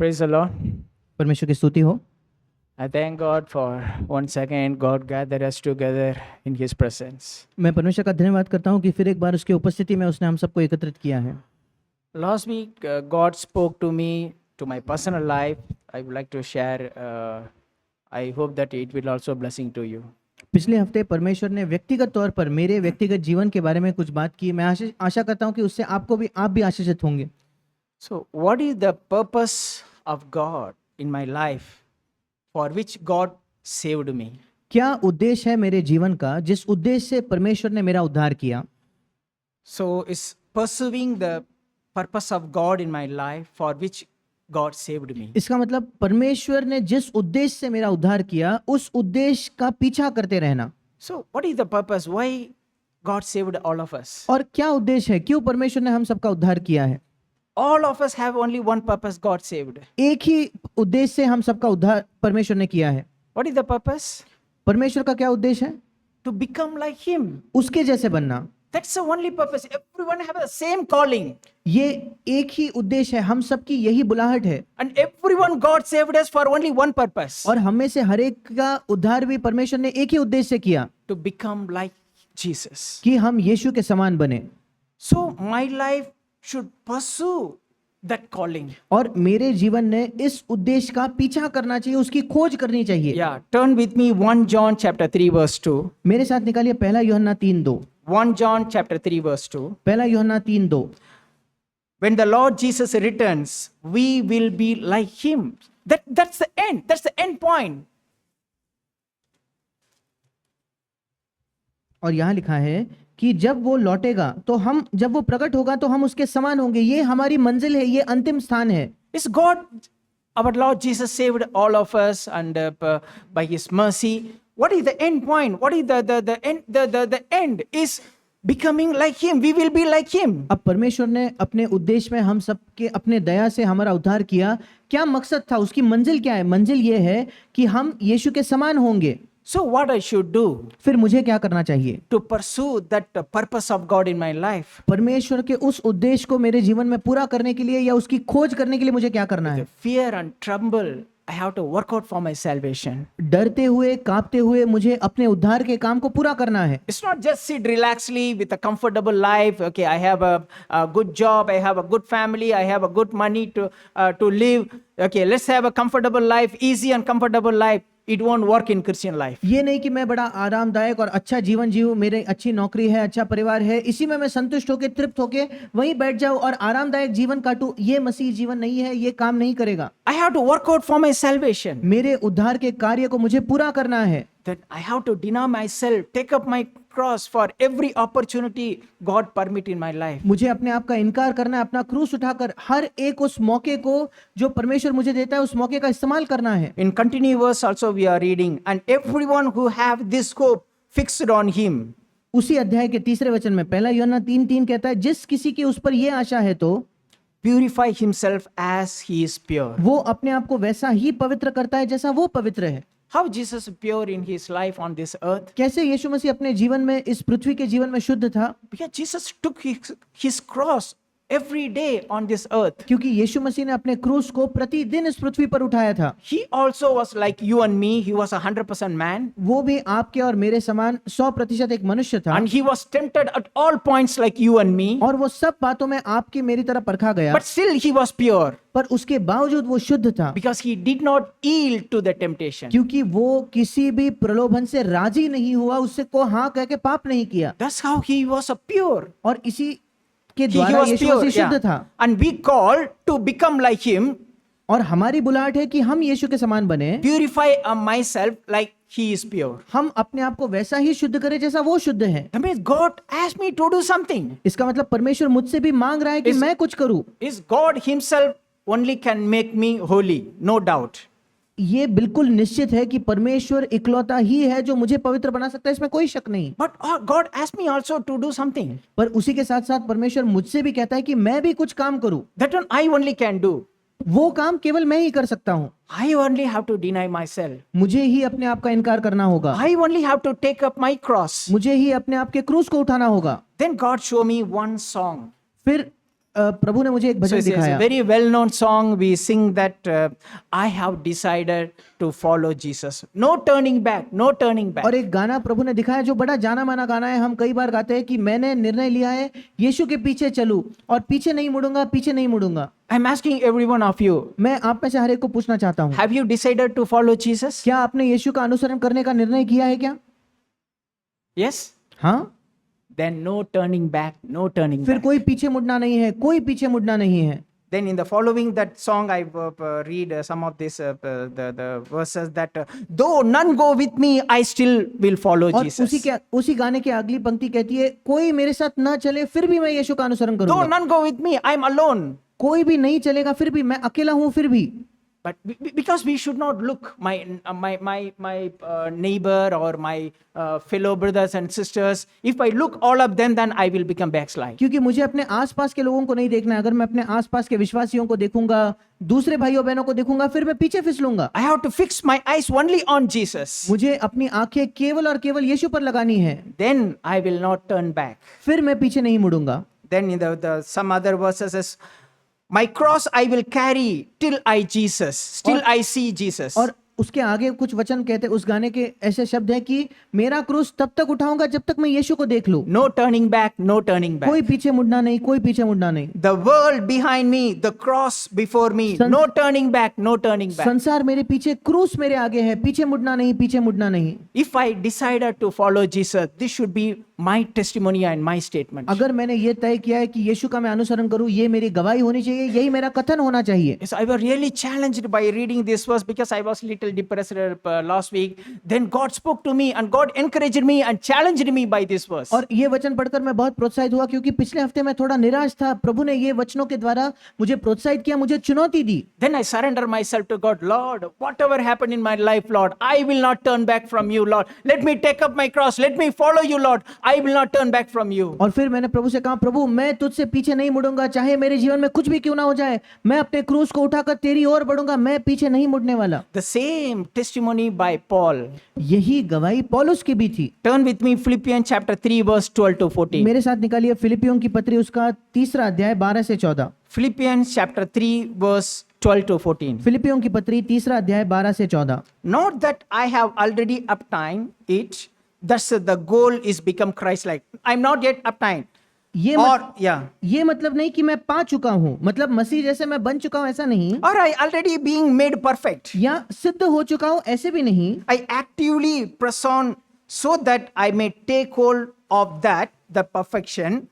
Praise the Lord. परमेश्वर की स्तुति हो। I thank God for once again God gathered us together in His presence. मैं परमेश्वर का धन्यवाद करता हूँ कि फिर एक बार उसकी उपस्थिति में उसने हम सबको एकत्रित किया है। Last week, God spoke to me to my personal life. I would like to share. I hope that it will also blessing to you. पिछले हफ्ते परमेश्वर ने व्यक्तिगत तौर पर मेरे व्यक्तिगत जीवन के बारे में कुछ बात की। मैं आशा करता हूँ कि उससे आप भी आशीषित होंगे। So, what is the purpose of God in my life, for which God saved me? क्या उद्देश्य है मेरे जीवन का जिस उद्देश्य से परमेश्वर ने मेरा उद्धार किया? So, is pursuing the purpose of God in my life, for which God saved me. इसका मतलब परमेश्वर ने जिस उद्देश्य से मेरा उद्धार किया उस उद्देश्य का पीछा करते रहना। So, what is the purpose? Why God saved all of us? और क्या उद्देश्य है, क्यों परमेश्वर ने हम सबका उद्धार किया है? All of us have only one purpose God saved. एक ही उद्देश्य से हम सबका उद्धार परमेश्वर ने किया है। What is the purpose? परमेश्वर का क्या उद्देश्य है? To become like Him. उसके जैसे बनना। That's the only purpose. Everyone have the same calling. ये एक ही उद्देश्य है, हम सबकी यही बुलाहट है। And everyone God saved us for only one purpose. और हम में से हर एक का उद्धार भी परमेश्वर ने एक ही उद्देश्य से किया, To become like Jesus. कि हम यीशु के समान बने। So my life should pursue that calling. और मेरे जीवन ने इस उद्देश्य का पीछा करना चाहिए, उसकी खोज करनी चाहिए। Yeah, turn with me 1 John chapter 3 verse 2. मेरे साथ निकालिए पहला यूहन्ना 3:2। 1 John chapter 3 verse 2. पहला यूहन्ना 3:2। When the Lord Jesus returns, we will be like Him. That's the end. That's the end point. और यहाँ लिखा है कि जब वो लौटेगा तो जब वो प्रकट होगा तो हम उसके समान होंगे। ये हमारी मंजिल है, ये अंतिम स्थान है। Is God, our Lord Jesus saved all of us, and by His mercy, what is the end point? What is the end? The end is becoming like Him. We will be like Him. अब परमेश्वर ने अपने उद्देश्य में हम सबके अपने दया से हमारा उद्धार किया। क्या मकसद था, उसकी मंजिल क्या है? मंजिल ये है कि हम यीशु के समान होंगे। So what I should do फिर मुझे क्या करना चाहिए? to pursue that purpose of God in my life? परमेश्वर के उस उद्देश्य को मेरे जीवन में पूरा करने के लिए या उसकी खोज करने के लिए मुझे क्या करना है? Fear and tremble, I have to work out for my salvation. डरते हुए, कांपते हुए मुझे अपने उद्धार के काम को पूरा करना है। It's not just sit relaxedly with a comfortable life. Okay, I have a good job, I have a good family, I have a good money to live. Okay, let's have a comfortable life, easy and comfortable life. It won't work in Christian life. ये नहीं कि मैं बड़ा आरामदायक और अच्छा जीवन जीऊं, मेरे अच्छी नौकरी है, अच्छा परिवार है, इसी में मैं संतुष्ट होकर तृप्त होकर वहीं बैठ जाऊं और आरामदायक जीवन काटूं। ये मसीह जीवन नहीं है, ये काम नहीं करेगा। I have to work out for my salvation. मेरे उद्धार के कार्य को मुझे पूरा करना है। That I have to deny myself, take up my cross for every opportunity God permit in my life. मुझे अपने आप का इनकार करना है, अपना क्रूस उठाकर हर एक उस मौके को जो परमेश्वर मुझे देता है उस मौके का इस्तेमाल करना है। In continuous verse also we are reading, and everyone who have this hope fixed on Him. उसी अध्याय के तीसरे वचन में पहला यूहन्ना 3:3 कहता है, जिस किसी की उस पर यह आशा है तो Purify himself as he is pure. वो अपने आप को वैसा ही पवित्र करता है जैसा वो पवित्र है। How Jesus pure in his life on this earth? कैसे यीशु मसीह अपने जीवन में, इस पृथ्वी के जीवन में शुद्ध था? Because Jesus took his cross every day on this earth. क्योंकि यीशु मसीह ने अपने क्रूस को प्रतिदिन इस पृथ्वी पर उठाया था। He also was like you and me. He was 100% man. वो भी आपके और मेरे समान 100% एक मनुष्य था। And he was tempted at all points like you and me. और वो सब बातों में आपकी मेरी तरह परखा गया। But still he was pure. पर उसके बावजूद वो शुद्ध था। Because he did not yield to the temptation. क्योंकि वो किसी भी प्रलोभन से राजी नहीं हुआ, उससे को हाँ कह के पाप नहीं किया। That's how he was a pure. और इसी के He द्वारा was यीशु pure. मसीह शुद्ध Yeah. था। And we called to become like him. और हमारी बुलाहट है कि हम यीशु के समान बने। Purify myself like he is pure. हम अपने आप को वैसा ही शुद्ध करें जैसा वो शुद्ध है। That means God asked me to do something. इसका मतलब परमेश्वर मुझसे भी मांग रहा है कि मैं कुछ करूं। Is God himself only can make me holy, no doubt. ये बिल्कुल निश्चित है कि परमेश्वर इकलौता ही है जो मुझे पवित्र बना सकता है, इसमें कोई शक नहीं। But God asked me also to do something. पर उसी के साथ साथ परमेश्वर मुझसे भी कहता है कि मैं भी कुछ काम करूं। That one I only can do. वो काम केवल मैं ही कर सकता हूं। I only have to deny myself. मुझे ही अपने आप का इनकार करना होगा। I only have to take up my cross. मुझे ही अपने आप के क्रूस को उठाना होगा। Then God show me one song. फिर प्रभु ने मुझे एक So भजन it's a दिखाया। very well-known song. We sing that I have decided to follow Jesus. No turning back, no turning back. और एक गाना प्रभु ने दिखाया जो बड़ा जाना माना गाना है, हम कई बार गाते हैं कि मैंने निर्णय लिया है यीशु के पीछे चलूं और पीछे नहीं मुड़ूंगा, पीछे नहीं मुड़ूंगा। I'm asking every one of you, मैं आप में से हर एक को पूछना चाहता हूँ, have you decided to follow Jesus? क्या आपने यीशु का अनुसरण करने का निर्णय किया है क्या? Yes? हाँ, Then no turning back, no turning फिर back. कोई पीछे मुड़ना नहीं है, कोई पीछे मुड़ना नहीं है। Then in the following that song, I read some of this the verses that though none go with me, I still will follow और Jesus. उसी गाने की अगली पंक्ति कहती है, कोई मेरे साथ ना चले फिर भी मैं यीशु का अनुसरण Though करूंगा। none go with me, I'm alone. कोई भी नहीं चलेगा फिर भी, मैं अकेला हूं फिर भी। But because we should not look my neighbor or my fellow brothers and sisters. If I look all of them, then I will become backslide. क्योंकि मुझे अपने आसपास के लोगों को नहीं देखना है। अगर मैं अपने आसपास के विश्वासियों को देखूंगा, दूसरे भाइयों बहनों को देखूंगा, फिर मैं पीछे फिसलूंगा। I have to fix my eyes only on Jesus. मुझे अपनी आंखें केवल और केवल यीशु पर लगानी है, Then I will not turn back. फिर मैं पीछे नहीं मुड़ूंगा। Then in the some other verses is, my cross I will carry till I I see Jesus. और उसके आगे कुछ वचन कहते, उस गाने के ऐसे शब्द हैं कि मेरा क्रूस तब तक उठाऊंगा जब तक मैं यीशु को देख लूं। No turning back, no turning back. कोई पीछे मुड़ना नहीं, कोई पीछे मुड़ना नहीं। The world behind me, the cross before me. No turning back, no turning back. संसार मेरे पीछे, क्रूस मेरे आगे है, पीछे मुड़ना नहीं, पीछे मुड़ना नहीं। If I decided to follow Jesus, this should be my testimony and my statement. अगर मैंने ये तय किया है कि यीशु का मैं अनुसरण करूं, ये मेरी गवाही होनी चाहिए, यही मेरा कथन होना चाहिए। Yes, I was really challenged by reading this verse because I was little depressed last week. Then God spoke to me and God encouraged me and challenged me by this verse. और ये वचन पढ़कर मैं बहुत प्रोत्साहित हुआ, क्योंकि पिछले हफ्ते मैं थोड़ा निराश था। प्रभु ने ये वचनों के द्वारा मुझे प्रोत्साहित किया, मुझे चुनौती दी। Then I surrender myself to God. Lord, whatever happened in my life, Lord, I will not turn back from you, Lord. Let me take up my cross. Let me follow you, Lord. I will not turn back from you. और फिर मैंने प्रभु से कहा, प्रभु मैं तुझसे पीछे नहीं मुड़ूंगा, चाहे मेरे जीवन में कुछ भी क्यों ना हो जाए, मैं अपने क्रूस को उठाकर तेरी ओर बढ़ूंगा, मैं पीछे नहीं मुड़ने वाला। The same testimony by Paul. यही गवाही पौलुस की भी थी। Turn with me Philippians chapter 3 verse 12 to 14. मेरे साथ निकालिए फिलिपियों की पत्री, उसका 3 अध्याय 12 से 14। Philippians chapter 3 verse 12 to 14. फिलिपियों की पत्री 3 अध्याय 12 से 14। Not that I have already obtained it, thus the goal is become Christ-like. I'm not yet obtained. ये मतलब नहीं कि मैं पा चुका हूं, मतलब मसीह जैसे मैं बन चुका हूं ऐसा नहीं, Or I already being made perfect. या सिद्ध हो चुका हूं ऐसे भी नहीं। I actively press on so that I may take hold of that, the perfection,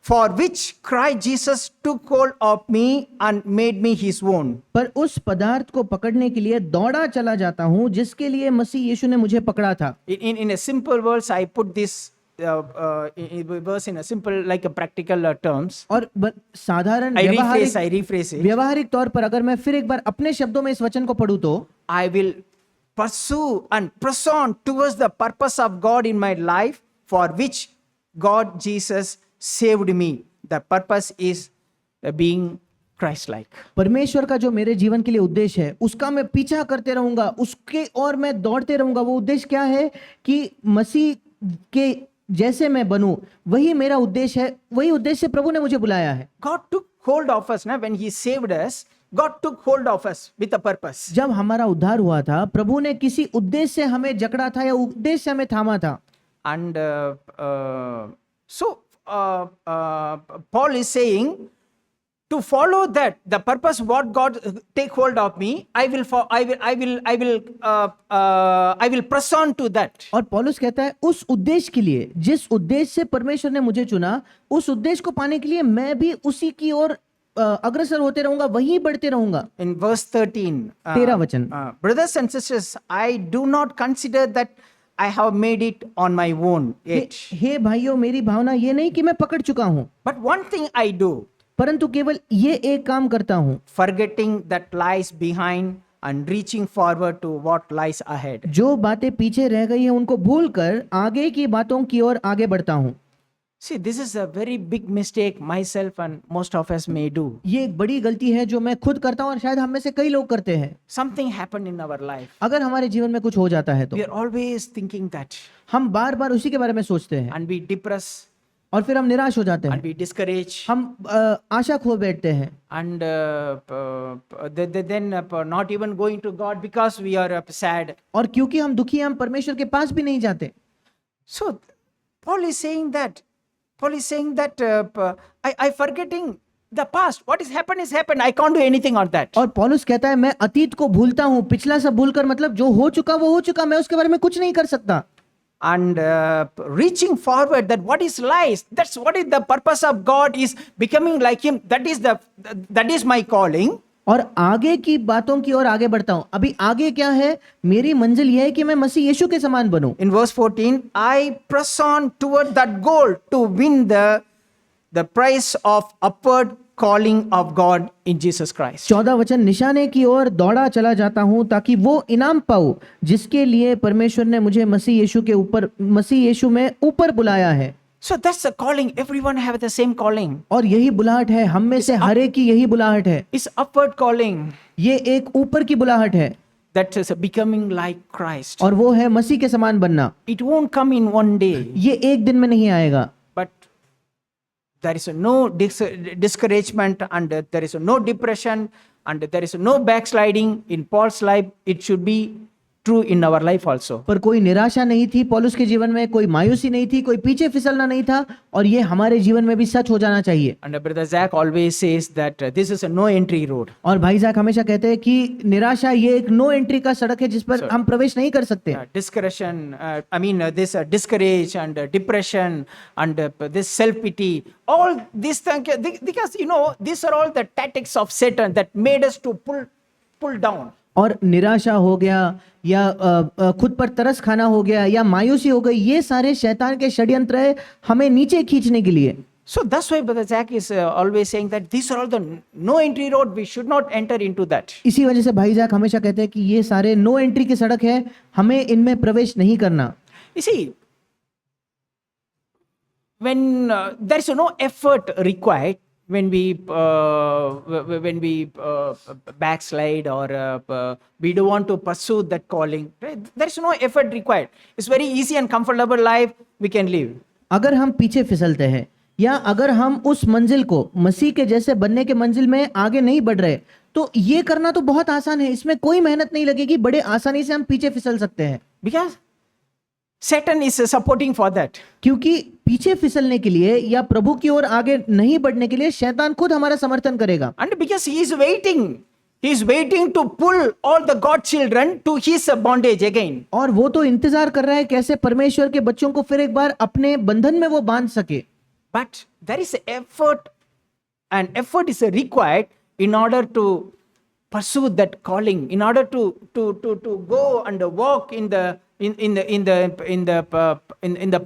for which Christ Jesus took hold of me and made me his own. पर उस पदार्थ को पकड़ने के लिए दौड़ा चला जाता हूं जिसके लिए मसीह यीशु ने मुझे पकड़ा था। In a simple words, I put this verse in a simple, like a practical terms. और साधारण I rephrase it. व्यवहारिक तौर पर अगर मैं फिर एक बार अपने शब्दों में इस वचन को पढ़ूं तो, I will pursue and press on towards the purpose of God in my life, for which God Jesus saved me. The purpose is being Christ-like. परमेश्वर का जो मेरे जीवन के लिए उद्देश्य है उसका मैं पीछा करते रहूंगा, उसके और मैं दौड़ते रहूंगा। वो उद्देश्य क्या है कि मसीह के जैसे मैं बनूं, वही मेरा उद्देश्य है, वही उद्देश्य से प्रभु ने मुझे बुलाया है। God took hold of us, ना? When He saved us, God took hold of us with a purpose. जब हमारा उद्धार हुआ था, प्रभु ने किसी उद्देश्य से हमें जकड़ा था या उद्देश्य से हमें थामा था। And so Paul is saying, to follow that, the purpose what God take hold of me, I will press on to that. और पौलुस कहता है उस उद्देश्य के लिए, जिस उद्देश्य से परमेश्वर ने मुझे चुना, उस उद्देश्य को पाने के लिए मैं भी उसी की ओर अग्रसर होते रहूंगा, वहीं बढ़ते रहूंगा। In verse 13, 13 वचन, brothers and sisters, I do not consider that I have made it on my own yet. हे भाइयों, मेरी भावना ये नहीं कि मैं पकड़ चुका हूं, But one thing I do, परंतु केवल ये एक काम करता हूं, forgetting that lies behind and reaching forward to what lies ahead. जो बातें पीछे रह गई हैं उनको भूलकर आगे की बातों की ओर आगे बढ़ता हूं। See, this is a very big mistake myself and most of us may do. ये एक बड़ी गलती है जो मैं खुद करता हूं और शायद हम में से कई लोग करते हैं। Something happened in our life. अगर हमारे जीवन में कुछ हो जाता है तो We are always thinking that, हम बार बार उसी के बारे में सोचते हैं and we depress और फिर हम निराश हो जाते and हैं, we discourage, हम आशा खो बैठते हैं, and then not even going to God because we are sad. और क्योंकि हम दुखी हैं हम परमेश्वर के पास भी नहीं जाते. So Paul is saying that I forgetting the past. What is happened is happened. I can't do anything on that. और पौलुस कहता है मैं अतीत को भूलता हूँ, पिछला सब भूलकर, मतलब जो हो चुका वो हो चुका, मैं उसके बारे में कुछ नहीं कर सकता. And reaching forward, that what is lies, that's what is the purpose of God, is becoming like him. That is my calling. और आगे की बातों की ओर आगे बढ़ता हूं. अभी आगे क्या है? मेरी मंजिल यह है कि मैं मसीह यीशु के समान बनूं. In verse 14, I press on toward that goal to win the prize of upward calling of God in Jesus Christ. 14 वचन, निशाने की ओर दौड़ा चला जाता हूं ताकि वो इनाम पाऊं जिसके लिए परमेश्वर ने मुझे मसीह यीशु में ऊपर बुलाया है. So that's the calling. Everyone have the same calling. और यही बुलाहट है, हम में से हर एक की यही बुलाहट है. It's upward calling. ये एक ऊपर की बुलाहट है. That is becoming like Christ. और वो है मसीह के समान बनना. It won't come in one day. ये एक दिन में नहीं आएगा. But there is no discouragement, and there is no depression, and there is no backsliding in Paul's life. It should be true in our life also. पर कोई निराशा नहीं थी पौलुस के जीवन में, कोई मायूसी नहीं थी, कोई पीछे फिसलना नहीं था, और ये हमारे जीवन में भी सच हो जाना चाहिए. And Brother Zach always says that this is a no entry road. और भाई ज़ैक हमेशा कहते हैं कि निराशा ये एक नो एंट्री का सड़क है जिस पर हम प्रवेश नहीं कर सकते. Discouragement, this discourage and depression and this self-pity, all these things, because these are all the tactics of Satan that made us to pull down. और निराशा हो गया या खुद पर तरस खाना हो गया या मायूसी हो गई, ये सारे शैतान के षड्यंत्र है हमें नीचे खींचने के लिए. So that's why Brother Zach is always saying that these are all the no entry road. We should not enter into that. इसी वजह से भाई ज़ैक हमेशा कहते हैं कि ये सारे नो एंट्री की सड़क है, हमें इनमें प्रवेश नहीं करना. You see, when there is no effort required, when we backslide or we don't want to pursue that calling, right? There is no effort required. It's very easy and comfortable life we can live. अगर हम पीछे फिसलते हैं या अगर हम उस मंजिल को मसीह के जैसे बनने के मंजिल में आगे नहीं बढ़ रहे, तो ये करना तो बहुत आसान है, इसमें कोई मेहनत नहीं लगेगी, बड़े आसानी से हम पीछे फिसल सकते हैं. Because Satan is supporting for that. क्योंकि पीछे फिसलने के लिए या प्रभु की ओर आगे नहीं बढ़ने के लिए शैतान खुद हमारा समर्थन करेगा. And because he is waiting to pull all the God children to his bondage again. और वो तो इंतजार कर रहा है कैसे परमेश्वर के बच्चों को फिर एक बार अपने बंधन में वो बांध सके. But there is effort, and effort is required in order to pursue that calling, in order to go and walk in the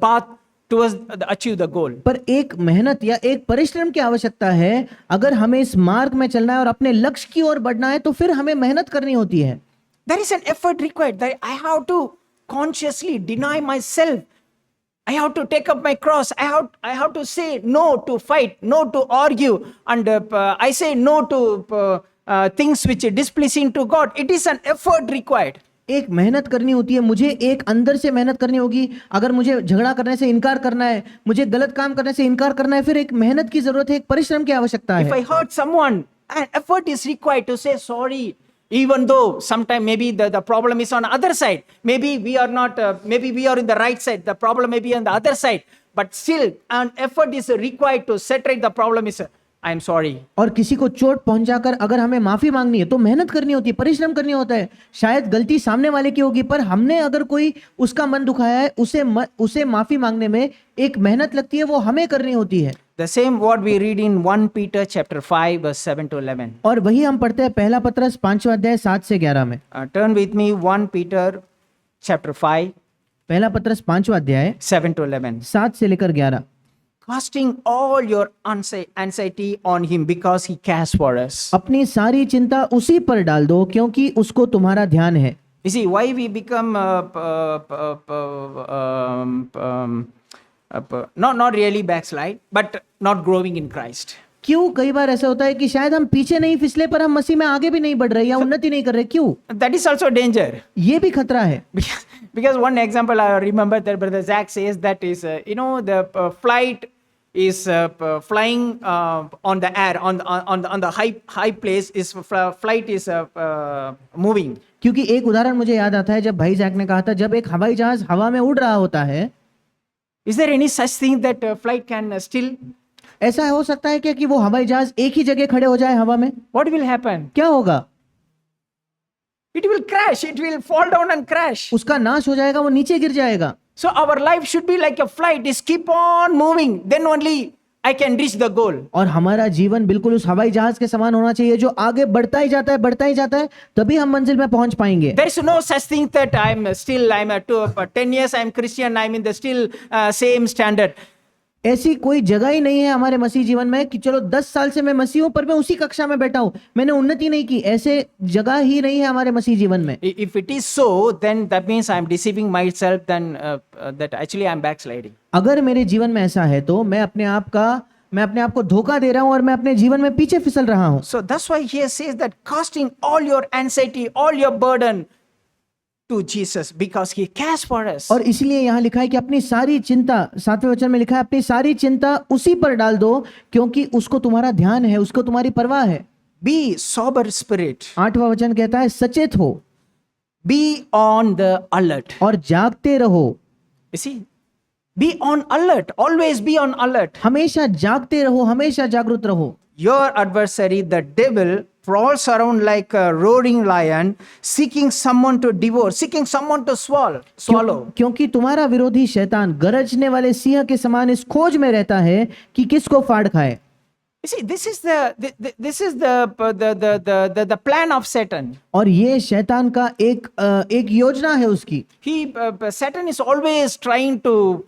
path towards achieve the goal. पर एक मेहनत या एक परिश्रम की आवश्यकता है. अगर हमें इस मार्ग में चलना है और अपने लक्ष्य की ओर बढ़ना है तो फिर हमें मेहनत करनी होती है. There is an effort required. That I have to consciously deny myself. I have to take up my cross. I have to say no to fight, no to argue, and I say no to things which are displeasing to God. It is an effort required. एक मेहनत करनी होती है, मुझे एक अंदर से मेहनत करनी होगी. अगर मुझे झगड़ा करने से इनकार करना है, मुझे गलत काम करने से इनकार करना है, फिर एक मेहनत की जरूरत है, एक परिश्रम की आवश्यकता है. If I hurt someone, an effort is required to say sorry, even though sometimes maybe the problem is on the other side. Maybe we are not, maybe we are in the right side. The problem may be on the other side. But still, an effort is required to separate the problem. I am sorry. और किसी को चोट पहुंचाकर अगर हमें माफी मांगनी है तो मेहनत करनी होती है, परिश्रम करनी होता है. शायद गलती सामने वाले की होगी, पर हमने अगर कोई उसका मन दुखाया है, उसे माफी मांगने में एक मेहनत लगती है, वो हमें करनी होती है. The same what we read in 1 Peter chapter 5 verse 7 to 11. और वही हम पढ़ते हैं पहला पत्रस 5वां अध्याय 7 से 11 में. Turn with me 1 Peter chapter 5 पहला पत्रस 5वां अध्याय 7 to 11. 7 से लेकर 11. Casting all your anxiety on him because he cares for us. अपनी सारी चिंता उसी पर डाल दो क्योंकि उसको तुम्हारा ध्यान है. You see why we become not really backslide, but not growing in Christ. क्यों कई बार ऐसा होता है कि शायद हम पीछे नहीं फिसले पर हम मसीह में आगे भी नहीं बढ़ रहे या उन्नति नहीं कर रहे. क्यों? That is also danger. ये भी खतरा है. Because one example I remember that Brother Zach says that is the flight is flying on the air, on the high place, is flight is moving. क्योंकि एक उदाहरण मुझे याद आता है जब भाई जैक ने कहा था जब एक हवाई जहाज हवा में उड़ रहा होता है, Is there any such thing that flight can still? ऐसा हो सकता है क्या कि वो हवाई जहाज एक ही जगह खड़े हो जाए हवा में? What will happen? क्या होगा? It will crash. It will fall down and crash. उसका नाश हो जाएगा, वो नीचे गिर जाएगा। So our life should be like a flight. Is keep on moving. Then only I can reach the goal. और हमारा जीवन बिल्कुल उस हवाई जहाज के समान होना चाहिए जो आगे बढ़ता ही जाता है, बढ़ता ही जाता है, तभी हम मंजिल में पहुंच पाएंगे। There is no such thing that I'm 10 years I'm Christian, I'm in the still same standard. ऐसी कोई जगह ही नहीं है हमारे मसीह जीवन में कि चलो 10 साल से मैं मसीह हूं पर मैं उसी कक्षा में बैठा हूं, मैंने उन्नति नहीं की। ऐसे जगह ही नहीं है हमारे मसीह जीवन में। If it is so, then that means I'm deceiving myself, then that actually I'm backsliding. अगर मेरे जीवन में ऐसा है तो मैं अपने आप को धोखा दे रहा हूं और मैं अपने जीवन में पीछे फिसल रहा हूं। So that's why here says that casting all your anxiety, all your burden to Jesus, because he cares for us. और इसलिए यहाँ लिखा है कि अपनी सारी चिंता, 7वें वचन में लिखा है अपनी सारी चिंता उसी पर डाल दो क्योंकि उसको तुम्हारा ध्यान है, उसको तुम्हारी परवाह है। Be sober spirit. 8वां वचन कहता है सचेत हो, Be on the alert. और जागते रहो। You see, be on alert. Always be on alert. हमेशा जागते रहो, हमेशा जागरूक रहो। Your adversary, the devil, prowls around like a roaring lion, seeking someone to devour, seeking someone to swallow. क्योंकि तुम्हारा विरोधी शैतान गरजने वाले सिंह के समान इस खोज में रहता है कि किसको फाड़ खाए। You see, this is the plan of Satan. और ये शैतान का एक योजना है उसकी। Satan is always trying to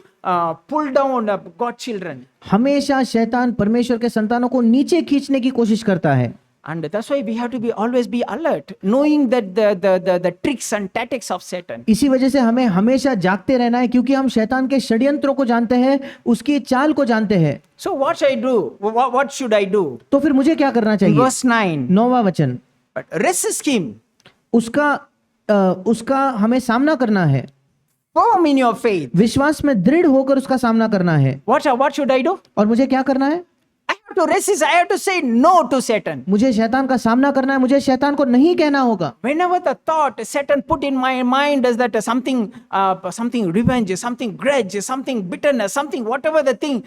pull down God's children. हमेशा शैतान परमेश्वर के संतानों को नीचे खींचने की कोशिश करता है। And that's why we have to always be alert, knowing that the tricks and tactics of Satan. इसी वजह से हमें हमेशा जागते रहना है क्योंकि हम शैतान के षड्यंत्रों को जानते हैं, उसकी चाल को जानते हैं। So what should I do? What should I do? तो फिर मुझे क्या करना चाहिए? Verse 9. 9वां वचन, Resist him. उसका हमें सामना करना है। Firm in your faith. विश्वास में दृढ़ होकर उसका सामना करना है। What should I do? और मुझे क्या करना है? I have to resist. I have to say no to Satan. मुझे शैतान का सामना करना है, मुझे शैतान को नहीं कहना होगा। Whenever the thought Satan put in my mind is that something revenge, something grudge, something bitterness, something whatever the thing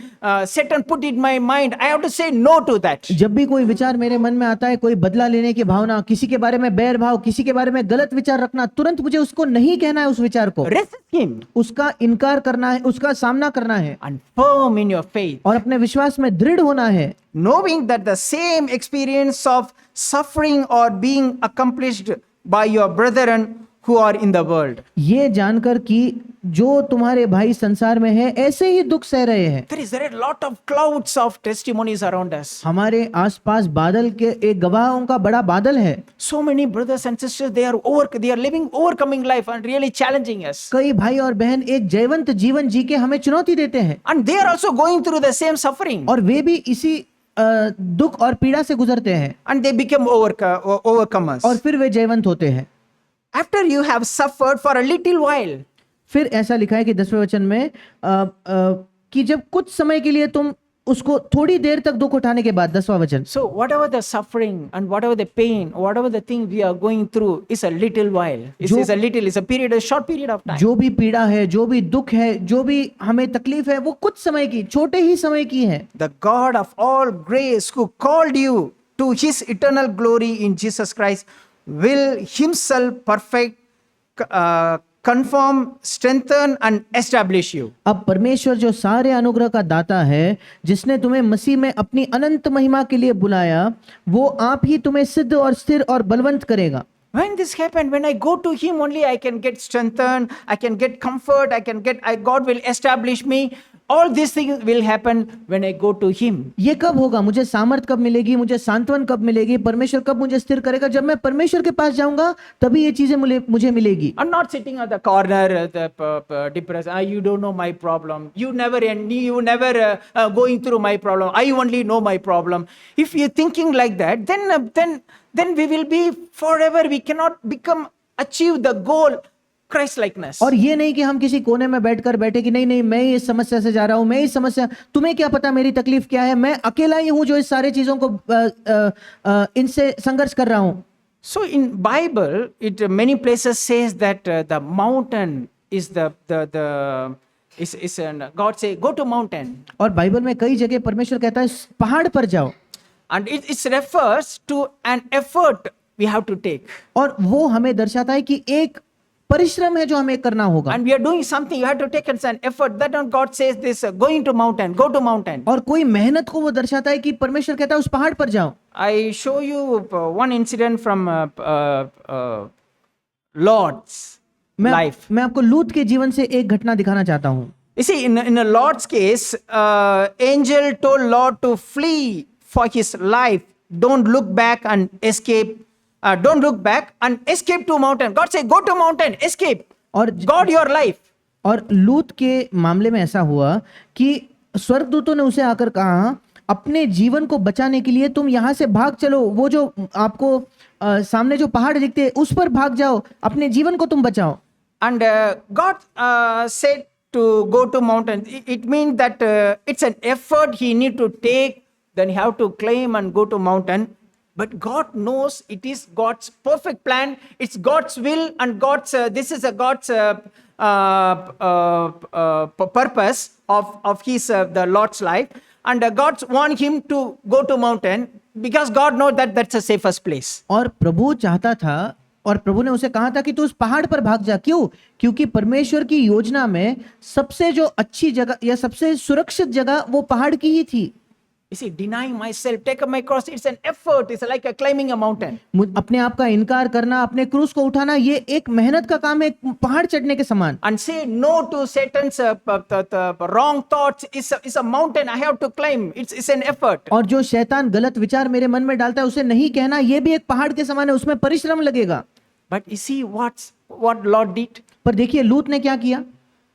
Satan put in my mind, I have to say no to that. जब भी कोई विचार मेरे मन में आता है, कोई बदला लेने की भावना, किसी के बारे में बैर भाव, किसी के बारे में गलत विचार रखना, तुरंत मुझे उसको नहीं कहना है। उस विचार को Resist him. उसका इनकार करना है, उसका सामना करना है And firm in your faith. और अपने विश्वास में दृढ़ होना है। Knowing that the same experience of suffering or being accomplished by your brethren who are in the world. ये जानकर कि जो तुम्हारे भाई संसार में है ऐसे ही दुख सह रहे हैं। There is a lot of clouds of testimonies around us. हमारे आसपास बादल के एक गवाहों का बड़ा बादल है। So many brothers and sisters, they are living overcoming life and really challenging us. कई भाई और बहन एक जयवंत जीवन जी के हमें चुनौती देते हैं And they are also going through the same suffering. और वे भी इसी दुख और पीड़ा से गुजरते हैं And they become overcomers. और फिर वे जयवंत होते हैं। After you have suffered for a little while. फिर ऐसा लिखा है कि 10वें वचन में कि जब कुछ समय के लिए तुम उसको थोड़ी देर तक दुख उठाने के बाद, 10वां वचन, So whatever the suffering and whatever the pain, whatever the thing we are going through is a little while. It's a period, a short period of time. जो भी पीड़ा है, जो भी दुख है, जो भी हमें तकलीफ है, वो कुछ समय की, छोटे ही समय की है। The God of all grace who called you to his eternal glory in Jesus Christ will himself perfect, confirm, strengthen and establish you. अब परमेश्वर जो सारे अनुग्रह का दाता है, जिसने तुम्हें मसीह में अपनी अनंत महिमा के लिए बुलाया, वो आप ही तुम्हें सिद्ध और स्थिर और बलवंत करेगा। When this happened, when I go to him only I can get strengthened, I can get comfort, God will establish me. All these things will happen when I go to him. ये कब होगा? मुझे सामर्थ कब मिलेगी, मुझे सांत्वन कब मिलेगी, परमेश्वर कब मुझे स्थिर करेगा? जब मैं परमेश्वर के पास जाऊंगा तभी ये चीजें मुझे मिलेगी। I'm not sitting at the corner depressed. You don't know my problem. You never going through my problem. I only know my problem. If you're thinking like that, then we will be forever. We cannot achieve the goal Christ likeness. और ये नहीं कि हम किसी कोने में बैठे कि नहीं नहीं मैं इस समस्या से जा रहा हूं, मैं इस समस्या, तुम्हें क्या पता मेरी तकलीफ क्या है, मैं अकेला ही हूं जो इस सारे चीजों को इनसे संघर्ष कर रहा हूं। So in Bible, it many places says that the mountain is God say go to mountain, और बाइबल में कई जगह परमेश्वर कहता है पहाड़ पर जाओ, and it refers to an effort we have to take, और वो हमें दर्शाता है कि एक परिश्रम है जो हमें करना होगा, and we are doing something. You have to take an effort. That not God says this going to mountain, go to mountain. और कोई मेहनत को वो दर्शाता है कि परमेश्वर कहता है उस पहाड़ पर जाओ। I show you one incident from Lord's life. मैं आपको लूत के जीवन से एक घटना दिखाना चाहता हूं। You see, in a Lord's case, angel told Lord to flee for his life. Don't look back and escape. Don't look back and escape to mountain. God said, go to mountain, escape. और God your life. और लूत के मामले में ऐसा हुआ कि स्वर्गदूतों ने उसे आकर कहा अपने जीवन को बचाने के लिए तुम यहाँ से भाग चलो, वो जो आपको सामने जो पहाड़ दिखते हैं उस पर भाग जाओ, अपने जीवन को तुम बचाओ। And God said to go to mountain. It means that it's an effort he need to take. Then you have to claim and go to mountain. But God knows it is God's perfect plan. It's God's will and God's. This is a God's purpose of his the Lord's life. And God want him to go to mountain because God knows that that's the safest place. और प्रभु चाहता था और प्रभु ने उसे कहा था कि तू उस पहाड़ पर भाग जा। क्यों? क्योंकि परमेश्वर की योजना में सबसे जो अच्छी जगह या सबसे सुरक्षित जगह वो पहाड़ की ही थी। You see, denying myself, take up my cross, it's an effort. It's like a climbing a mountain. अपने आप का इनकार करना, अपने क्रूस को उठाना, ये एक मेहनत का काम है, एक पहाड़ चढ़ने के समान। And say no to Satan's wrong thoughts is a mountain I have to climb. It's an effort. और जो शैतान गलत विचार मेरे मन में डालता है उसे नहीं कहना, ये भी एक पहाड़ के समान है, उसमें परिश्रम लगेगा। But you see what Lord did? पर देखिए लूत ने क्या किया।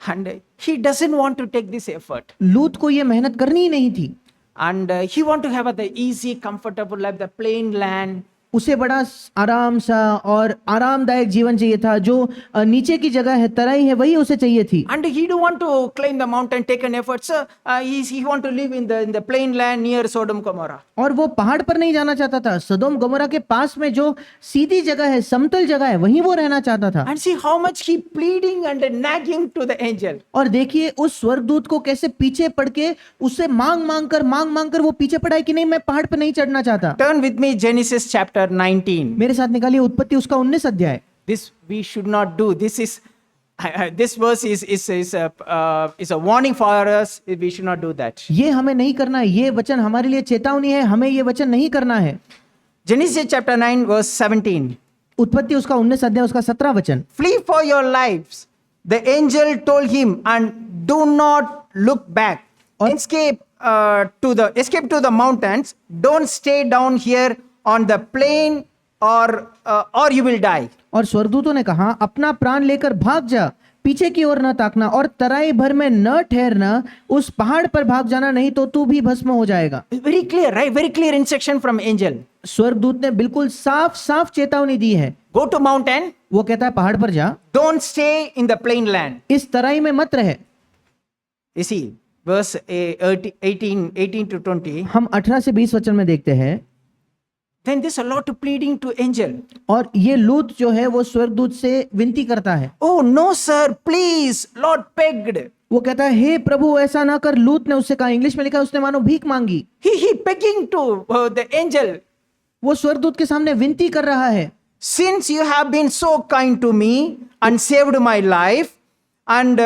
And he doesn't want to take this effort. लूत को ये मेहनत करनी ही नहीं थी। And he want to have the easy, comfortable life, the plain land. उसे बड़ा आराम सा और आरामदायक जीवन चाहिए था, जो नीचे की जगह है, तराई है, वही उसे चाहिए थी। And he don't want to climb the mountain, take an effort. So he want to live in the plain land near Sodom Gomorrah. और वो पहाड़ पर नहीं जाना चाहता था, सदोम गमोरा के पास में जो सीधी जगह है, समतल जगह है, वहीं वो रहना चाहता था। And see how much he pleading and nagging to the angel. और देखिए उस स्वर्गदूत को कैसे पीछे पड़ के उससे मांग मांग कर वो पीछे पड़ा है कि नहीं मैं पहाड़ पर नहीं चढ़ना चाहता। Turn with me Genesis chapter 19. मेरे साथ निकालिए उत्पत्ति उसका 19 अध्याय। This we should not do. This verse is a warning for us. We should not do that. ये हमें नहीं करना है, ये वचन हमारे लिए चेतावनी है, हमें ये वचन नहीं करना है। Genesis chapter 9 verse 17. उत्पत्ति उसका 19 अध्याय उसका 17 वचन। Flee for your lives. The angel told him, and do not look back. Escape to the mountains. Don't stay down here on the plain or you will die. और स्वर्गदूतों ने कहा अपना प्राण लेकर भाग जा, पीछे की ओर न ताकना और तराई भर में न ठहरना, उस पहाड़ पर भाग जाना, नहीं तो तू भी भस्म हो जाएगा। Very clear, right? Very clear instruction from angel. स्वर्गदूत ने बिल्कुल साफ साफ चेतावनी दी है। Go to mountain. वो कहता है पहाड़ पर जा, Don't stay in the plain land. इस तराई में मत रहे। You see, verse 18 to 20. हम 18 से 20 वचन में देखते हैं। Then there's a lot of pleading to angel. और ये लूत जो है वो स्वर्गदूत से विनती करता है। Oh no sir, please, Lord begged. वो कहता है हे प्रभु ऐसा ना कर। लूत ने उससे कहा, इंग्लिश में लिखा है उसने मानो भीख मांगी। He begging to the angel. वो स्वर्गदूत के सामने विनती कर रहा है। Since you have been so kind to me and saved my life, and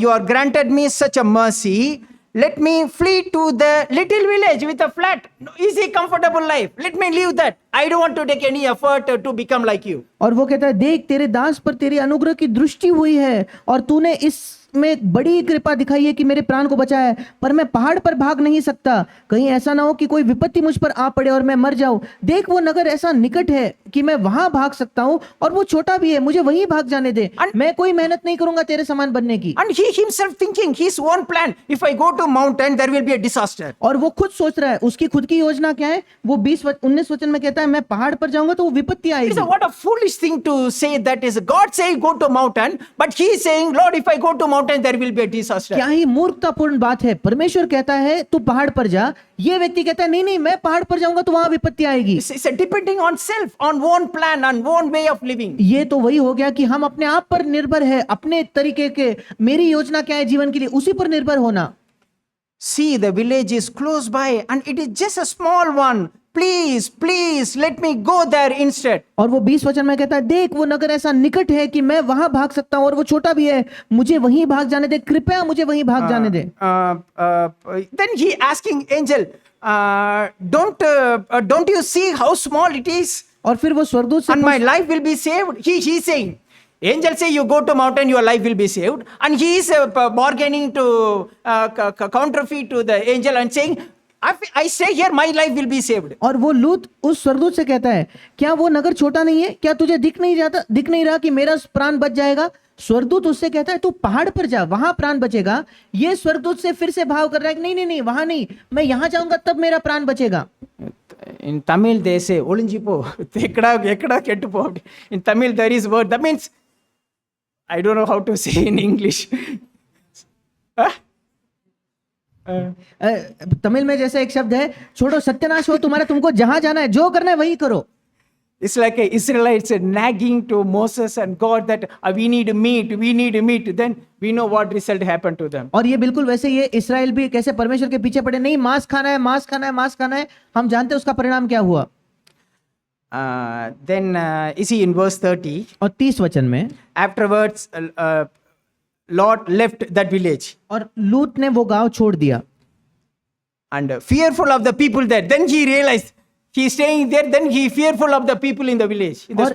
you are granted me such a mercy, let me flee to the little village with a flat, easy, comfortable life. Let me live that. I don't want to take any effort to become like you. और वो कहता है देख तेरे दास पर तेरी अनुग्रह की दृष्टि हुई है और तूने इसमें बड़ी कृपा दिखाई है कि मेरे प्राण को बचाया है, पर मैं पहाड़ पर भाग नहीं सकता, कहीं ऐसा ना हो कि कोई विपत्ति मुझ पर आ पड़े और मैं मर जाऊं। देख वो नगर ऐसा निकट है कि मैं वहां भाग सकता हूं और वो छोटा भी है, मुझे वहीं भाग जाने दे। मैं कोई मेहनत नहीं करूंगा तेरे समान बनने की। And he himself thinking his own plan. If I go to mountain, there will be a disaster. और वो खुद सोच रहा है, उसकी खुद की योजना क्या है। वो 19 वचन में कहता है मैं पहाड़ पर जाऊंगा तो वो विपत्ति आएगी। What a foolish foolish thing to say that is God saying go to mountain, but he is saying, Lord, if I go to mountain, there will be a disaster. क्या ही मूर्खतापूर्ण बात है। परमेश्वर कहता है तू पहाड़ पर जा, ये व्यक्ति कहता है नहीं नहीं मैं पहाड़ पर जाऊंगा तो वहां विपत्ति आएगी। It's depending on self, on one plan, on one way of living. ये तो वही हो गया कि हम अपने आप पर निर्भर है, अपने तरीके के, मेरी योजना क्या है जीवन के लिए, उसी पर निर्भर होना। See, the village is close by and it is just a small one. Please, please, let me go there instead. और वो 20 वचन में कहता है देख वो नगर ऐसा निकट है कि मैं वहां भाग सकता हूं, और वो छोटा भी है, मुझे वहीं भाग जाने दे, कृपया मुझे वहीं भाग जाने दे। Then he asking angel, don't you see how small it is? और फिर वो स्वर्गदूत से And my life will be saved. He saying, angel say you go to mountain, your life will be saved. And he is bargaining to counterfeit to the angel and saying, I stay here, my life will be saved. और वो लूत उस स्वर्गदूत से कहता है क्या वो नगर छोटा नहीं है, क्या तुझे दिख नहीं रहा कि मेरा प्राण बच जाएगा। स्वर्गदूत उससे कहता है तू पहाड़ पर जा, वहां प्राण बचेगा। ये स्वर्गदूत से फिर से भाव कर रहा है कि नहीं नहीं वहां नहीं, मैं यहां जाऊंगा तब मेरा प्राण बचेगा। In Tamil they say olinjipo ekada kettu po. In Tamil there is word that means I don't know how to say in English. Tamil में जैसे एक शब्द है छोड़ो सत्यानाश हो तुम्हारा, तुमको जहां जाना है जो करना है वही करो। It's like Israelites nagging to Moses and God that we need meat. Then we know what result happened to them. और ये बिल्कुल वैसे ये इस्राएल भी कैसे परमेश्वर के पीछे पड़े, नहीं मांस खाना है, मांस खाना है, मांस खाना है, हम जानते हैं उसका परिणाम क्या हुआ। Then you see in verse 30, और 30 वचन में afterwards Lot left that village और लूत ने वो गांव छोड़ दिया। and fearful of the people there. Then he realized he is staying there. Then he fearful of the people in the village. In the और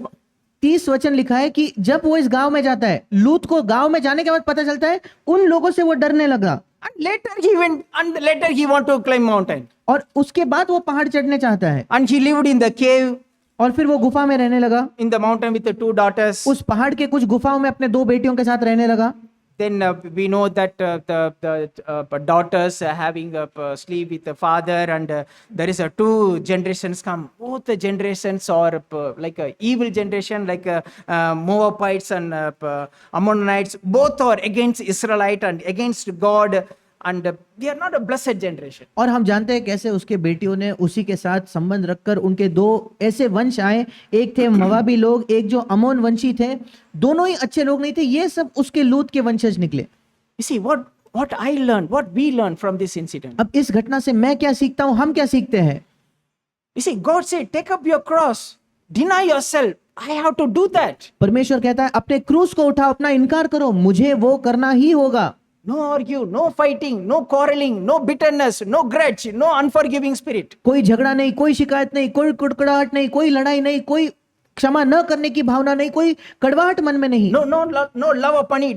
30 वचन लिखा है कि जब वो इस गांव में जाता है, लूत को गांव में जाने के बाद पता चलता है उन लोगों से वो डरने लगा। And later he went, and later he want to climb mountain. और उसके बाद वो पहाड़ चढ़ने चाहता है। And he lived in the cave और फिर वो गुफा में रहने लगा, in the mountain with the 2 daughters. उस पहाड़ के कुछ गुफाओं में अपने 2 बेटियों के साथ रहने लगा। Then we know that the daughters having a sleep with the father, and there is 2 generations come. Both the generations are like a evil generation, like Moabites and Ammonites. Both are against Israelite and against God, and they are not a blessed generation. और हम जानते हैं कैसे उसके बेटियों ने उसी के साथ संबंध रखकर उनके 2 ऐसे वंश आए, एक थे मोआबी लोग, एक जो अमोन वंशी थे, दोनों ही अच्छे लोग नहीं थे, ये सब उसके लूत के वंशज निकले। You see what I learned, what we learned from this incident. अब इस घटना से मैं क्या सीखता हूं, हम क्या सीखते हैं। You see, God said, take up your cross, deny yourself. I have to do that. परमेश्वर कहता है अपने क्रूस को उठाओ, अपना इनकार करो, मुझे वो करना ही होगा। No argue, no fighting, no quarreling, no bitterness, no grudge, no unforgiving spirit. कोई झगड़ा नहीं, कोई शिकायत नहीं, कोई कुड़कुड़ाहट नहीं, कोई लड़ाई नहीं, कोई क्षमा न करने की भावना नहीं, कोई कड़वाहट मन में नहीं। No love of money.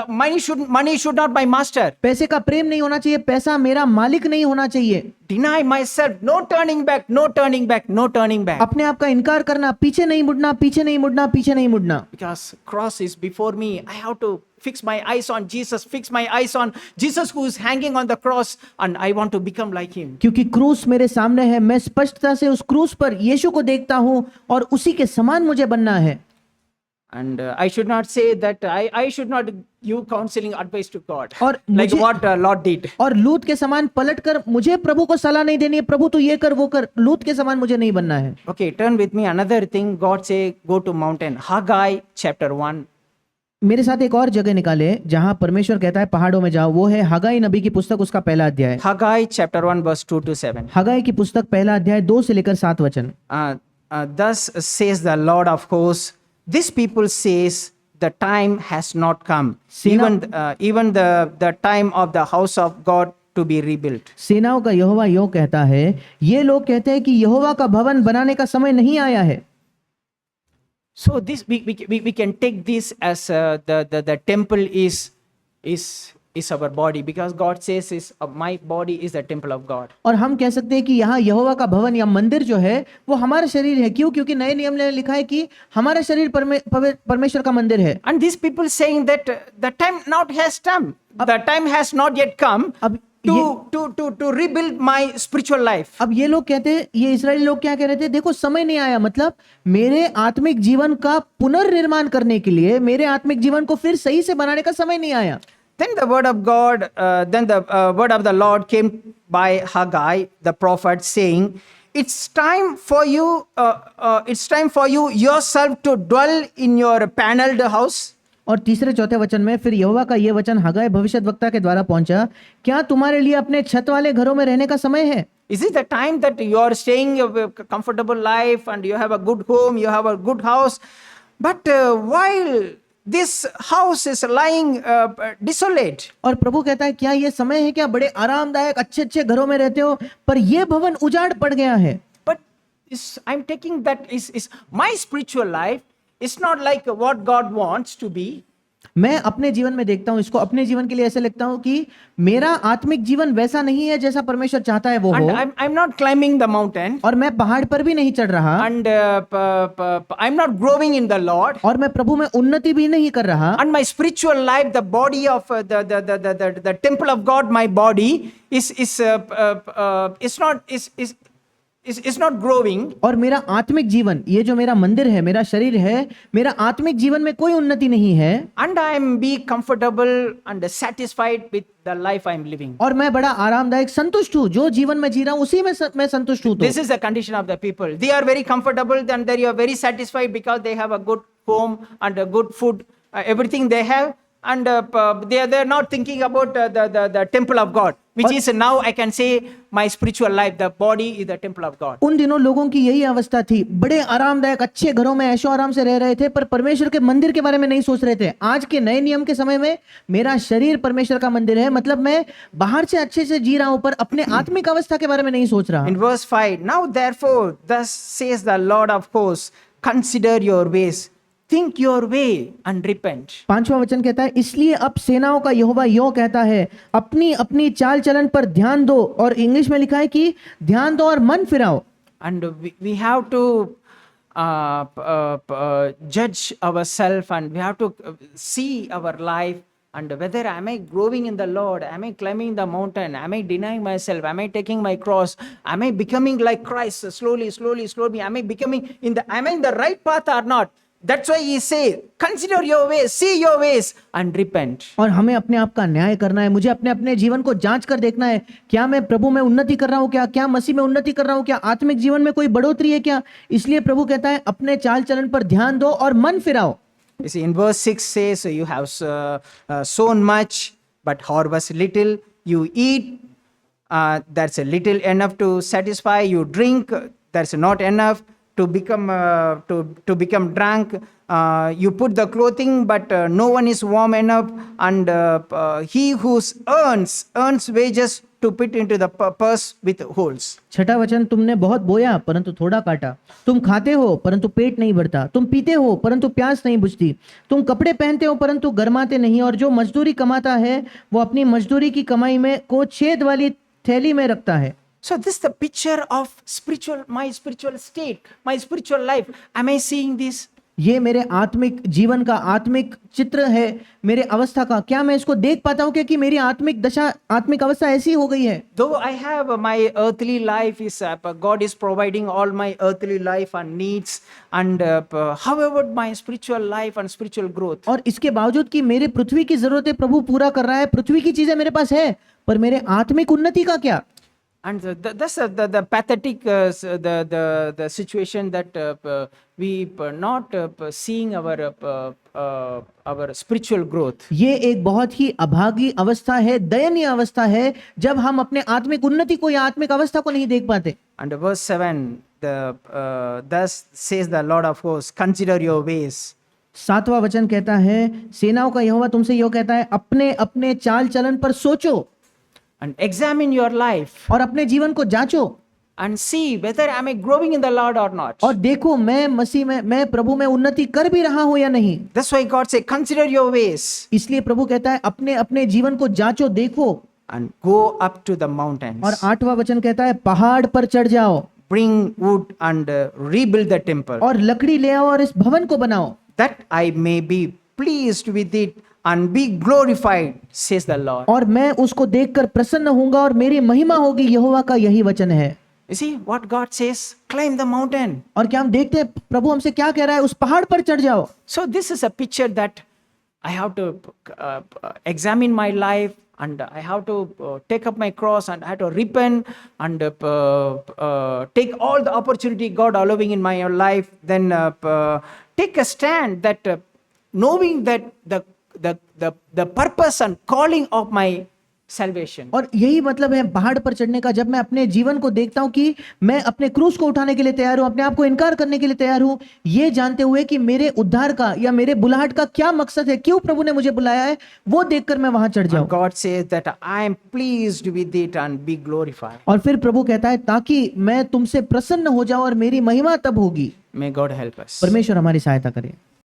Money should not my master. पैसे का प्रेम नहीं होना चाहिए, पैसा मेरा मालिक नहीं होना चाहिए। Deny myself, no turning back, no turning back, no turning back. अपने आप का इनकार करना, पीछे नहीं मुड़ना, पीछे नहीं मुड़ना, पीछे नहीं मुड़ना। Because cross is before me, I have to fix my eyes on Jesus, fix my eyes on Jesus who is hanging on the cross, and I want to become like him. क्योंकि क्रूस मेरे सामने है, मैं स्पष्टता से उस क्रूस पर यीशु को देखता हूं और उसी के समान मुझे बनना है। And I should not say that I should not give counseling advice to God, और like मुझे- what Lot did. और लूत के समान पलटकर मुझे प्रभु को सलाह नहीं देनी है, प्रभु तू ये कर वो कर, लूत के समान मुझे नहीं बनना है। Okay, turn with me another thing. God say go to mountain. Haggai chapter 1. मेरे साथ एक और जगह निकाले जहां परमेश्वर कहता है पहाड़ों में जाओ, वो है हगाई नबी की पुस्तक, उसका पहला अध्याय। Haggai chapter 1 verse 2 to 7. हगाई की पुस्तक पहला अध्याय 2 से लेकर 7 वचन। Thus says the Lord of hosts, this people says the time has not come, even the time of the house of God to be rebuilt. सेनाओं का यहोवा यो कहता है, ये लोग कहते हैं कि यहोवा का भवन बनाने का समय नहीं आया है। So this we can take this as the temple is our body, because God says is my body is the temple of God. और हम कह सकते हैं कि यहाँ यहोवा का भवन या मंदिर जो है वो हमारा शरीर है। क्यों? क्योंकि नए नियम में लिखा है कि हमारा शरीर परमेश्वर का मंदिर है। And these people saying that the time not has come, the time has not yet come. अब to rebuild my spiritual life. अब ये लोग कहते हैं, ये इस्राएली लोग क्या कह रहे थे, देखो समय नहीं आया, मतलब मेरे आत्मिक जीवन का पुनर्निर्माण करने के लिए, मेरे आत्मिक जीवन को फिर सही से बनाने का समय नहीं आया। Then the word of God, then the word of the Lord came by Haggai, the prophet, saying, "It's time for you, yourself to dwell in your paneled house." और तीसरे चौथे वचन में फिर यहोवा का ये वचन हगाय भविष्यद्वक्ता के द्वारा पहुंचा, क्या तुम्हारे लिए अपने छत वाले घरों में रहने का समय है? Is it the time that you are staying a comfortable life and you have a good home, you have a good house, but while this house is lying desolate? और प्रभु कहता है, क्या ये समय है क्या बड़े आरामदायक अच्छे अच्छे घरों में रहते हो, पर ये भवन उजाड़ पड़ गया है? But I'm taking that is my spiritual life is not like what God wants to be. मैं अपने जीवन में देखता हूं, इसको अपने जीवन के लिए ऐसे लिखता हूं कि मेरा आत्मिक जीवन वैसा नहीं है जैसा परमेश्वर चाहता है वो And हो। I'm not climbing the mountain. और मैं पहाड़ पर भी नहीं चढ़ रहा, And I'm not growing in the Lord. और मैं प्रभु में उन्नति भी नहीं कर रहा। And my spiritual life, the body of the temple of God, my body is not growing. और मेरा आत्मिक जीवन, ये जो मेरा मंदिर है, मेरा शरीर है, मेरा आत्मिक जीवन में कोई उन्नति नहीं है। And I am be comfortable and satisfied with the life I am living. और मैं बड़ा आरामदायक संतुष्ट हूँ, जो जीवन में जी रहा हूँ उसी में मैं संतुष्ट हूँ। This is the condition of the people. They are very comfortable and they are very satisfied because they have a good home and a good food, everything they have. And they are not thinking about the temple of God, which is now I can say my spiritual life. The body is the temple of God. उन दिनों लोगों की यही अवस्था थी, बड़े आरामदायक अच्छे घरों में ऐशो आराम से रह रहे थे, पर परमेश्वर के मंदिर के बारे में नहीं सोच रहे थे। आज के नए नियम के समय में मेरा शरीर परमेश्वर का मंदिर है, मतलब मैं बाहर से अच्छे से जी रहा हूं, पर अपने आत्मिक अवस्था के बारे में नहीं सोच रहा। In verse 5, now therefore, thus says the Lord of hosts, consider your ways, think your way and repent. 5वां वचन कहता है, इसलिए अब सेनाओं का यहोवा यो कहता है, अपनी अपनी चाल चलन पर ध्यान दो, और इंग्लिश में लिखा है कि ध्यान दो और मन फिराओ। And we have to judge ourselves, and we have to see our life, and whether am I growing in the Lord, am I climbing the mountain, am I denying myself, am I taking my cross, am I becoming like Christ slowly, am I in the right path or not? That's why he say, consider your ways, see your ways and repent. और हमें अपने आप का न्याय करना है, मुझे अपने अपने जीवन को जांच कर देखना है, क्या मैं प्रभु में उन्नति कर रहा हूँ, क्या मसीह में उन्नति कर रहा हूँ, क्या आत्मिक जीवन में कोई बढ़ोतरी है क्या? इसलिए प्रभु कहता है, अपने चाल चलन पर ध्यान दो और मन फिराओ। You see, in verse 6 says, you have sown much but harvest little, you eat, that's a little enough to satisfy, you drink, that's not enough to become drunk, you put the clothing but no one is warm enough, and he who earns wages to put into the purse with holes. छठा वचन, तुमने बहुत बोया परंतु थोड़ा काटा, तुम खाते हो परंतु पेट नहीं भरता, तुम पीते हो परंतु प्यास नहीं बुझती, तुम कपड़े पहनते हो परंतु गर्माते नहीं, और जो मजदूरी कमाता है वो अपनी मजदूरी की कमाई में को छेद वाली थैली में रखता है। So this is the picture of my spiritual state, my spiritual life. Am I seeing this? ये मेरे आत्मिक जीवन का आत्मिक चित्र है, मेरे अवस्था का। क्या मैं इसको देख पाता हूँ कि मेरी आत्मिक दशा, आत्मिक अवस्था ऐसी हो गई है? Though I have my earthly life is God is providing all my earthly life and needs, and however my spiritual life and spiritual growth. और इसके बावजूद कि मेरे पृथ्वी की जरूरतें प्रभु पूरा कर रहा है, पृथ्वी की चीजें मेरे पास है, पर मेरे आत्मिक उन्नति का क्या? And that's the pathetic the situation that we not seeing our spiritual growth. ये एक बहुत ही अभागी अवस्था है, दयनीय अवस्था है, जब हम अपने आत्मिक उन्नति को या आत्मिक अवस्था को नहीं देख पाते। And verse 7, thus says the Lord of hosts, consider your ways. 7वां वचन कहता है, सेनाओं का यहोवा तुमसे यो कहता है, अपने अपने चाल चलन पर सोचो and examine your life, और अपने जीवन को जांचो, and see whether am I growing in the Lord or not. और देखो मैं मसीह में, मैं प्रभु में उन्नति कर भी रहा हूं या नहीं। That's why God say, consider your ways, इसलिए प्रभु कहता है, अपने अपने जीवन को जांचो, देखो, and go up to the mountains. और 8वां वचन कहता है, पहाड़ पर चढ़ जाओ, bring wood and rebuild the temple, और लकड़ी ले आओ और इस भवन को बनाओ, that I may be pleased with it and be glorified, says the Lord. और मैं उसको देखकर प्रसन्न होऊंगा और मेरी महिमा होगी, यहोवा का यही वचन है। You see what God says? Climb the mountain. और क्या हम देखते हैं प्रभु हमसे क्या कह रहा है, उस पहाड़ पर चढ़ जाओ। So this is a picture that I have to examine my life, and I have to take up my cross, and I have to repent and take all the opportunity God allowing in my life. Then take a stand that knowing that the purpose and calling of my salvation. और यही मतलब है पहाड़ पर चढ़ने का। जब मैं अपने जीवन को देखता हूं कि मैं अपने क्रूस को उठाने के लिए तैयार हूं, अपने आप को इनकार करने के लिए तैयार हूं, ये जानते हुए कि मेरे उद्धार का या मेरे बुलाहट का क्या मकसद है, क्यों प्रभु ने मुझे बुलाया है, वो देखकर मैं वहां चढ़ जाऊं। And God says that I am pleased with it and be glorified. और फिर प्रभु कहता है ताकि मैं तुमसे प्रसन्न हो जाऊं और मेरी महिमा तब होगी। May God help us. परमेश्वर हमारी सहायता करे।